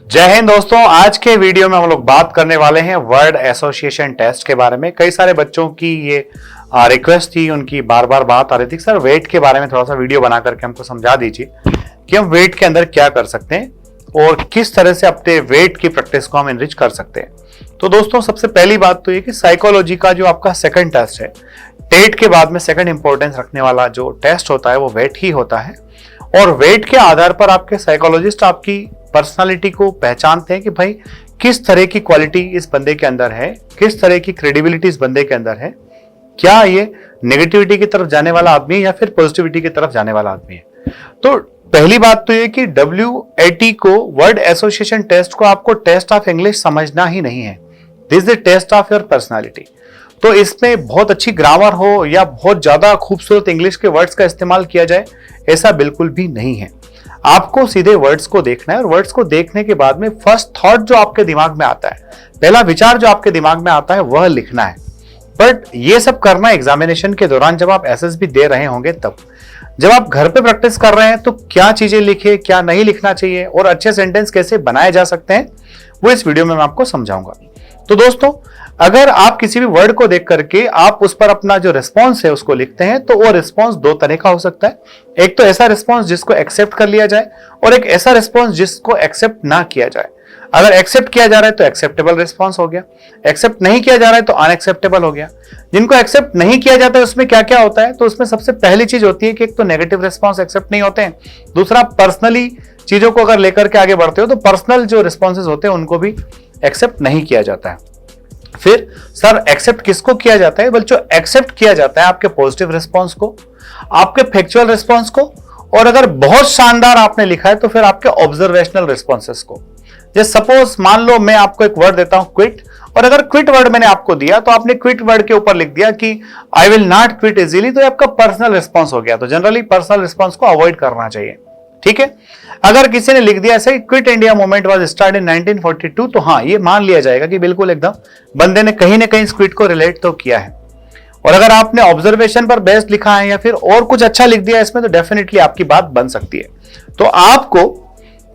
जय हिंद दोस्तों। आज के वीडियो में हम लोग बात करने वाले हैं वर्ड एसोसिएशन टेस्ट के बारे में। कई सारे बच्चों की ये रिक्वेस्ट थी, उनकी बार बार बात आ रही थी सर वेट के बारे में थोड़ा सा वीडियो बना करके हमको समझा दीजिए कि हम वेट के अंदर क्या कर सकते हैं और किस तरह से अपने वेट की प्रैक्टिस को हम इनरिच कर सकते हैं। तो दोस्तों सबसे पहली बात तो ये कि साइकोलॉजी का जो आपका सेकंड टेस्ट है, टेट के बाद में सेकंड इंपॉर्टेंस रखने वाला जो टेस्ट होता है वो वेट ही होता है। और वेट के आधार पर आपके साइकोलॉजिस्ट आपकी पर्सनालिटी को पहचानते हैं कि भाई किस तरह की क्वालिटी इस बंदे के अंदर है, किस तरह की क्रेडिबिलिटी इस बंदे के अंदर है, क्या ये नेगेटिविटी की तरफ जाने वाला आदमी है या फिर पॉजिटिविटी की तरफ जाने वाला आदमी है। तो पहली बात तो ये कि WAT को, वर्ड एसोसिएशन टेस्ट को, आपको टेस्ट ऑफ इंग्लिश समझना ही नहीं है। This is the test of your personality. तो इसमें बहुत अच्छी ग्रामर हो या बहुत ज्यादा खूबसूरत इंग्लिश के वर्ड्स का इस्तेमाल किया जाए, ऐसा बिल्कुल भी नहीं है। आपको सीधे वर्ड्स को देखना है और वर्ड्स को देखने के बाद में फर्स्ट थॉट जो आपके दिमाग में आता है, पहला विचार जो आपके दिमाग में आता है, वह लिखना है। बट ये सब करना एग्जामिनेशन के दौरान जब आप SSB दे रहे होंगे तब। जब आप घर पे प्रैक्टिस कर रहे हैं तो क्या चीजें लिखे, क्या नहीं लिखना चाहिए और अच्छे सेंटेंस कैसे बनाए जा सकते हैं, वो इस वीडियो में मैं आपको समझाऊंगा। तो दोस्तों अगर आप किसी भी वर्ड को देख करके आप उस पर अपना जो रिस्पॉन्स है उसको लिखते हैं तो वो रिस्पॉन्स दो तरह का हो सकता है। एक तो ऐसा रिस्पॉन्स जिसको एक्सेप्ट कर लिया जाए और एक ऐसा रिस्पॉन्स जिसको एक्सेप्ट ना किया जाए। अगर एक्सेप्ट किया जा रहा है तो एक्सेप्टेबल रिस्पॉन्स हो गया, एक्सेप्ट नहीं किया जा रहा है तो अनएक्सेप्टेबल हो गया। जिनको एक्सेप्ट नहीं किया जाता है उसमें क्या क्या होता है, तो उसमें सबसे पहली चीज होती है कि एक तो नेगेटिव रिस्पॉन्स एक्सेप्ट नहीं होते हैं, दूसरा पर्सनली चीजों को अगर लेकर के आगे बढ़ते हो तो पर्सनल जो रिस्पॉन्सेज होते हैं उनको भी एक्सेप्ट नहीं किया जाता है। फिर सर एक्सेप्ट किसको किया जाता है, बल्कि एक्सेप्ट किया जाता है आपके पॉजिटिव रिस्पॉन्स को, आपके फैक्चुअल रिस्पॉन्स को, और अगर बहुत शानदार आपने लिखा है तो फिर आपके ऑब्जर्वेशनल रिस्पॉन्सेस को। जैसे सपोज मान लो मैं आपको एक वर्ड देता हूं क्विट, और अगर क्विट वर्ड मैंने आपको दिया तो आपने क्विट वर्ड के ऊपर लिख दिया कि I will not quit easily, तो आपका पर्सनल रिस्पॉन्स हो गया। तो जनरली पर्सनल रिस्पॉन्स को अवॉइड करना चाहिए, ठीक है। अगर किसी ने लिख दिया ऐसे quit India movement was start in 1942, तो हाँ ये मान लिया जाएगा कि बिल्कुल एकदम बंदे ने कहीं ना कहीं इस क्विट को रिलेट तो किया है। और अगर आपने ऑब्जर्वेशन पर बेस्ड लिखा है या फिर और कुछ अच्छा लिख दिया इसमें, तो डेफिनेटली आपकी बात बन सकती है। तो आपको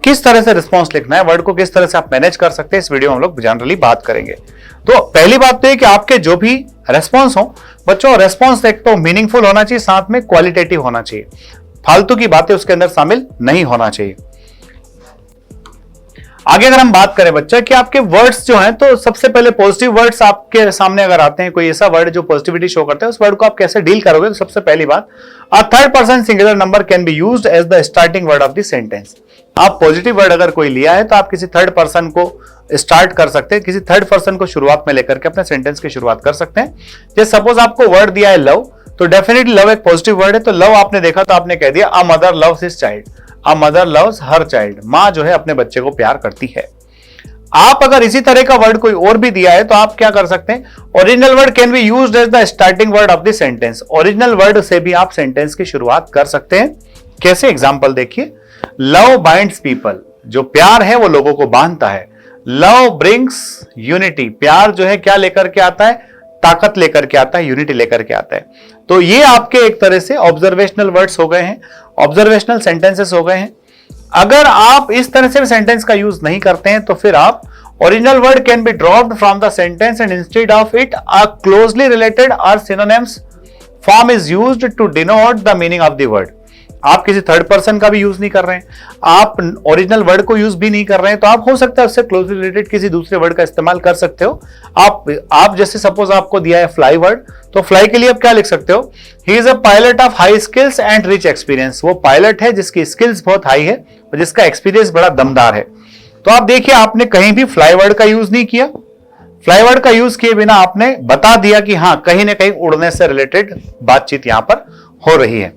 किस तरह से रिस्पॉन्स लिखना है, वर्ड को किस तरह से आप मैनेज कर सकते हैं, इस वीडियो में हम लोग जनरली बात करेंगे। तो पहली बात तो ये कि आपके जो भी रेस्पॉन्स हो बच्चों, रेस्पॉन्स एक तो मीनिंगफुल होना चाहिए, साथ में क्वालिटेटिव होना चाहिए, फालतू की बातें उसके अंदर शामिल नहीं होना चाहिए। आगे अगर हम बात करें बच्चा कि आपके वर्ड्स जो हैं, तो सबसे पहले पॉजिटिव वर्ड्स आपके सामने अगर आते हैं, कोई ऐसा वर्ड जो पॉजिटिविटी शो करता है, उस वर्ड को आप कैसे डील करोगे। तो सबसे पहली बात, a third person singular number can be used as the starting word of the sentence. आप पॉजिटिव वर्ड अगर कोई लिया है तो आप किसी थर्ड पर्सन को स्टार्ट कर सकते हैं, किसी थर्ड पर्सन को शुरुआत में लेकर के अपने सेंटेंस की शुरुआत कर सकते हैं। जैसे सपोज आपको वर्ड दिया है लव, तो डेफिनेटली लव एक पॉजिटिव वर्ड है, तो लव आपने देखा तो आपने कह दिया a mother loves his child, a mother loves her child, मां जो है अपने बच्चे को प्यार करती है। आप अगर इसी तरह का वर्ड कोई और भी दिया है तो आप क्या कर सकते हैं, original word can be used as the starting word of the sentence. Original word से भी आप सेंटेंस की शुरुआत कर सकते हैं। कैसे, एग्जांपल देखिए, लव बाइंड्स पीपल, जो प्यार है वो लोगों को बांधता है। लव ब्रिंग्स यूनिटी, प्यार जो है क्या लेकर के आता है, ताकत लेकर के आता है, यूनिटी लेकर के आता है। तो ये आपके एक तरह से ऑब्जर्वेशनल वर्ड्स हो गए हैं, ऑब्जर्वेशनल सेंटेंसेस हो गए हैं। अगर आप इस तरह से सेंटेंस का यूज नहीं करते हैं तो फिर आप original word can be dropped from the sentence and instead of it a closely related or synonyms form is used to denote the meaning of the word. आप किसी थर्ड पर्सन का भी यूज नहीं कर रहे हैं, आप ओरिजिनल वर्ड को यूज भी नहीं कर रहे हैं, तो आप हो सकता है उससे क्लोजली रिलेटेड किसी दूसरे वर्ड का इस्तेमाल कर सकते हो। आप जैसे सपोज आपको दिया है फ्लाई वर्ड, तो फ्लाई के लिए आप क्या लिख सकते हो, he is a pilot of high skills and rich experience. वो पायलट है जिसकी स्किल्स बहुत हाई है और जिसका एक्सपीरियंस बड़ा दमदार है। तो आप देखिए आपने कहीं भी फ्लाई वर्ड का यूज नहीं किया, फ्लाई वर्ड का यूज किए बिना आपने बता दिया कि हाँ कहीं ना कहीं उड़ने से रिलेटेड बातचीत यहां पर हो रही है।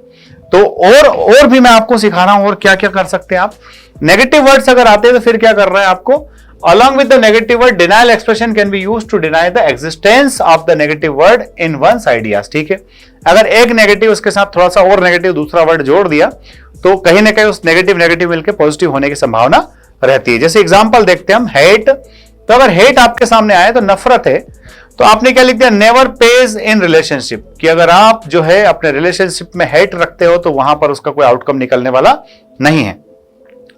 तो और भी मैं आपको सिखा रहा हूं और क्या क्या कर सकते हैं आप। नेगेटिव वर्ड्स अगर आते हैं तो फिर क्या कर रहा है आपको, along with the negative word denial expression can be used to deny the existence of the negative word in one's ideas। ठीक है, अगर एक नेगेटिव उसके साथ थोड़ा सा और नेगेटिव दूसरा वर्ड जोड़ दिया तो कहीं ना कहीं उस नेगेटिव मिलकर पॉजिटिव होने की संभावना रहती है। जैसे एग्जांपल देखते हैं हम, हेट, तो अगर हेट आपके सामने आए तो नफरत है, तो आपने क्या लिख दिया, नेवर पेज इन रिलेशनशिप, कि अगर आप जो है अपने रिलेशनशिप में हेट रखते हो तो वहां पर उसका कोई आउटकम निकलने वाला नहीं है।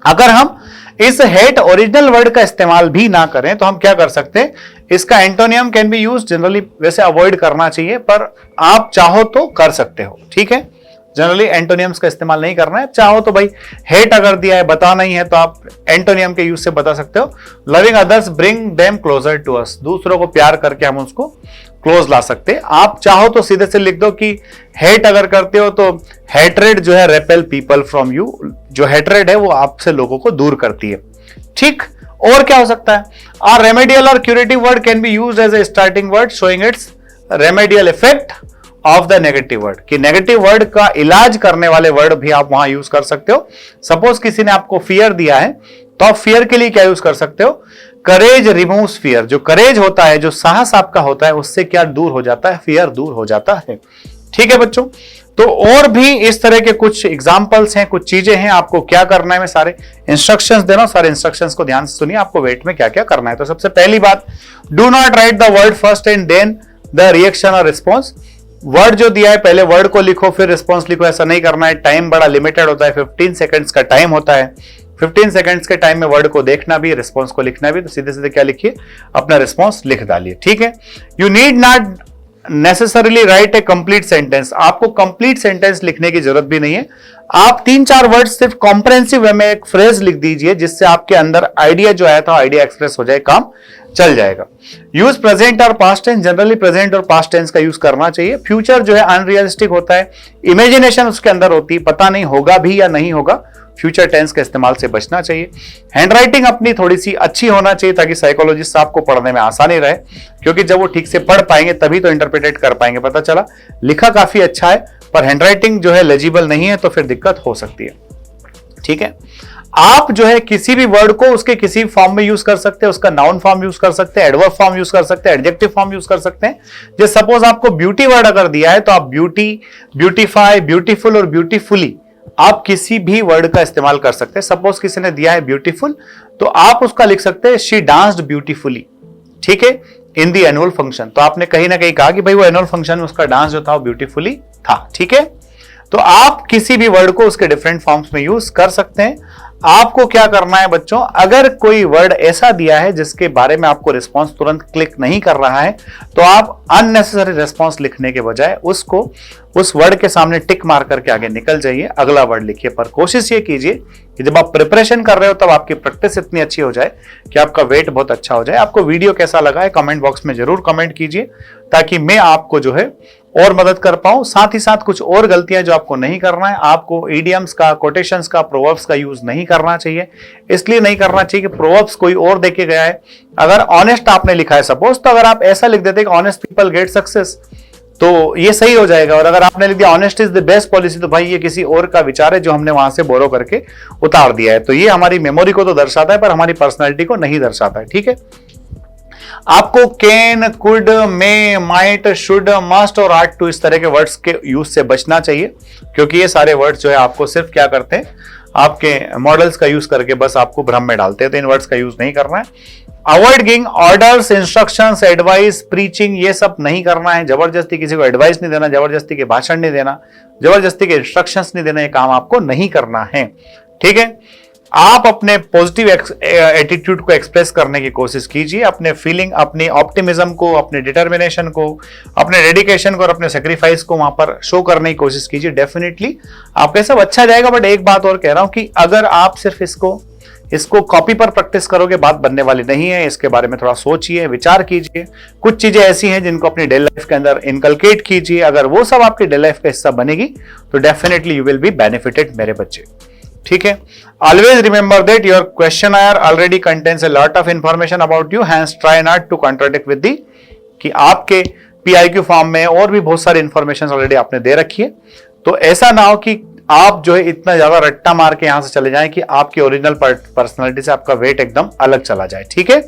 अगर हम इस हेट ओरिजिनल वर्ड का इस्तेमाल भी ना करें तो हम क्या कर सकते हैं, इसका antonym can be use, generally वैसे अवॉइड करना चाहिए पर आप चाहो तो कर सकते हो, ठीक है। जनरली एंटोनियम्स का इस्तेमाल नहीं करना है, चाहो तो भाई हेट अगर दिया है बता नहीं है तो आप एंटोनियम के यूज से बता सकते हो। Loving others bring them closer to us, दूसरों को प्यार करके हम उसको क्लोज ला सकते हैं। आप चाहो तो सीधे से लिख दो कि हेट अगर करते हो तो हेट्रेड जो है रेपेल पीपल फ्रॉम यू, जो हेट्रेड है वो आपसे लोगों को दूर करती है, ठीक। और क्या हो सकता है, आर रेमेडियल और curative word can be used as a starting word showing its remedial effect of the negative word, कि नेगेटिव वर्ड का इलाज करने वाले वर्ड भी आप वहां यूज कर सकते हो। सपोज किसी ने आपको फियर दिया है तो आप फियर के लिए क्या यूज कर सकते हो, करेज रिमूव्स फियर, जो करेज होता है, जो साहस आपका होता है, उससे क्या दूर हो जाता है, फियर दूर हो जाता है, ठीक है बच्चों। तो और भी इस तरह के कुछ एग्जांपल्स हैं, कुछ चीजें हैं, आपको क्या करना है मैं सारे इंस्ट्रक्शंस दे रहा हूं, सारे इंस्ट्रक्शंस को ध्यान से सुनिए, आपको वेट में क्या क्या करना है। तो सबसे पहली बात, do not write the word first and then the reaction और रिस्पॉन्स। वर्ड जो दिया है पहले वर्ड को लिखो फिर रिस्पॉन्स लिखो, ऐसा नहीं करना है। टाइम बड़ा लिमिटेड होता है, 15 सेकंड्स का टाइम होता है, 15 सेकंड्स के टाइम में वर्ड को देखना भी, रिस्पॉन्स को लिखना भी, तो सीधे सीधे क्या लिखिए, अपना रिस्पॉन्स लिख डालिए, ठीक है। You need not necessarily right A complete sentence, आपको कंप्लीट सेंटेंस लिखने की जरूरत भी नहीं है। आप 3-4 वर्ड सिर्फ कॉम्प्रिहेंसिव वे में एक फ्रेज लिख दीजिए जिससे आपके अंदर आइडिया जो आया था आइडिया एक्सप्रेस हो जाए, काम चल जाएगा। यूज प्रेजेंट और पास्ट टेंस, जनरली प्रेजेंट और पास्ट टेंस का यूज करना चाहिए। फ्यूचर जो है अनरियलिस्टिक होता है, इमेजिनेशन उसके अंदर होती है, पता नहीं होगा भी या नहीं होगा, फ्यूचर टेंस के इस्तेमाल से बचना चाहिए। हैंडराइटिंग अपनी थोड़ी सी अच्छी होना चाहिए ताकि साइकोलॉजिस्ट आपको पढ़ने में आसानी रहे, क्योंकि जब वो ठीक से पढ़ पाएंगे तभी तो इंटरप्रेटेट कर पाएंगे। पता चला लिखा काफी अच्छा है पर हैंडराइटिंग जो है लेजिबल नहीं है तो फिर दिक्कत हो सकती है, ठीक है। आप जो है किसी भी वर्ड को उसके किसी फॉर्म में यूज कर सकते हैं, उसका नाउन फॉर्म यूज कर सकते हैं, एडवर्ब फॉर्म यूज कर सकते हैं, एडजेक्टिव फॉर्म यूज कर सकते हैं। जैसे सपोज आपको ब्यूटी वर्ड अगर दिया है तो आप ब्यूटी, ब्यूटीफाई, ब्यूटीफुल और ब्यूटीफुली, आप किसी भी वर्ड का इस्तेमाल कर सकते हैं। सपोज किसी ने दिया है ब्यूटीफुल तो आप उसका लिख सकते हैं शी डांस्ड ब्यूटीफुली, ठीक है, इन द एनुअल फंक्शन। तो आपने कहीं ना कहीं कहा कि भाई वो एनुअल फंक्शन में उसका डांस जो था वो ब्यूटीफुली था, ठीक है। तो आप किसी भी वर्ड को उसके डिफरेंट फॉर्म्स में यूज कर सकते हैं। आपको क्या करना है बच्चों, अगर कोई वर्ड ऐसा दिया है जिसके बारे में आपको रिस्पॉन्स तुरंत क्लिक नहीं कर रहा है तो आप अननेसेसरी रिस्पॉन्स लिखने के बजाय उसको उस वर्ड के सामने टिक मार करके आगे निकल जाइए, अगला वर्ड लिखिए। पर कोशिश ये कीजिए कि जब आप प्रिपरेशन कर रहे हो तब आपकी प्रैक्टिस इतनी अच्छी हो जाए कि आपका वेट बहुत अच्छा हो जाए। आपको वीडियो कैसा लगा है कमेंट बॉक्स में जरूर कमेंट कीजिए ताकि मैं आपको जो है और मदद कर पाऊं। साथ ही साथ कुछ और गलतियां जो आपको नहीं करना है, आपको इडियम्स का, कोटेशंस का, प्रोवर्ब्स का यूज नहीं करना चाहिए। इसलिए नहीं करना चाहिए कि प्रोवर्ब्स कोई और देके गया है। अगर ऑनेस्ट आपने लिखा है सपोज, तो अगर आप ऐसा लिख देते कि ऑनेस्ट पीपल गेट सक्सेस तो ये सही हो जाएगा। और अगर आपने लिख दिया honest is the best policy, तो भाई ये किसी और का विचार है जो हमने वहां से बोरो करके उतार दिया है। तो ये हमारी मेमोरी को तो दर्शाता है पर हमारी पर्सनैलिटी को नहीं दर्शाता है, ठीक है। आपको can, could, may, might, should, must और आर्ट टू इस तरह के वर्ड्स के यूज से बचना चाहिए, क्योंकि ये सारे वर्ड्स जो है आपको सिर्फ क्या करते हैं, आपके मॉडल्स का यूज करके बस आपको भ्रम में डालते हैं। तो इन वर्ड्स का यूज नहीं करना है। Avoid giving orders, instructions, advice, preaching, ये सब नहीं करना है। जबरदस्ती किसी को एडवाइस नहीं देना, जबरदस्ती के भाषण नहीं देना, जबरदस्ती के इंस्ट्रक्शंस नहीं देना, ये काम आपको नहीं करना है, ठीक है। आप अपने पॉजिटिव एटीट्यूड को एक्सप्रेस करने की कोशिश कीजिए, अपने फीलिंग, अपने ऑप्टिमिज्म को, अपने डिटर्मिनेशन को, अपने डेडिकेशन को और अपने सेक्रीफाइस को वहां पर शो करने की कोशिश कीजिए। डेफिनेटली आपका सब अच्छा जाएगा। बट एक बात और कह रहा हूं कि अगर आप सिर्फ इसको कॉपी पर प्रैक्टिस करोगे बात बनने वाली नहीं है। इसके बारे में थोड़ा सोचिए, विचार कीजिए। कुछ चीजें ऐसी हैं जिनको अपनी डेली लाइफ के अंदर इनकलकेट कीजिए। अगर वो सब आपकी डेली लाइफ का हिस्सा बनेगी तो definitely you will be benefited मेरे बच्चे, ठीक है। Always remember that your questioner already contains a lot of information about you, hence try not to contradict with the, कि आपके PIQ फॉर्म में और भी बहुत सारी इंफॉर्मेशन ऑलरेडी आपने दे रखी है। तो ऐसा ना हो कि आप जो है इतना ज्यादा रट्टा मार के यहां से चले जाएं कि आपकी ओरिजिनल पर्सनालिटी से आपका वेट एकदम अलग चला जाए, ठीक है।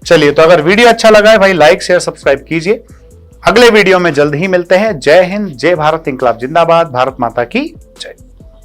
चलिए, तो अगर वीडियो अच्छा लगा है भाई लाइक, शेयर, सब्सक्राइब कीजिए। अगले वीडियो में जल्द ही मिलते हैं। जय हिंद, जय भारत, इंकलाब जिंदाबाद, भारत माता की जय।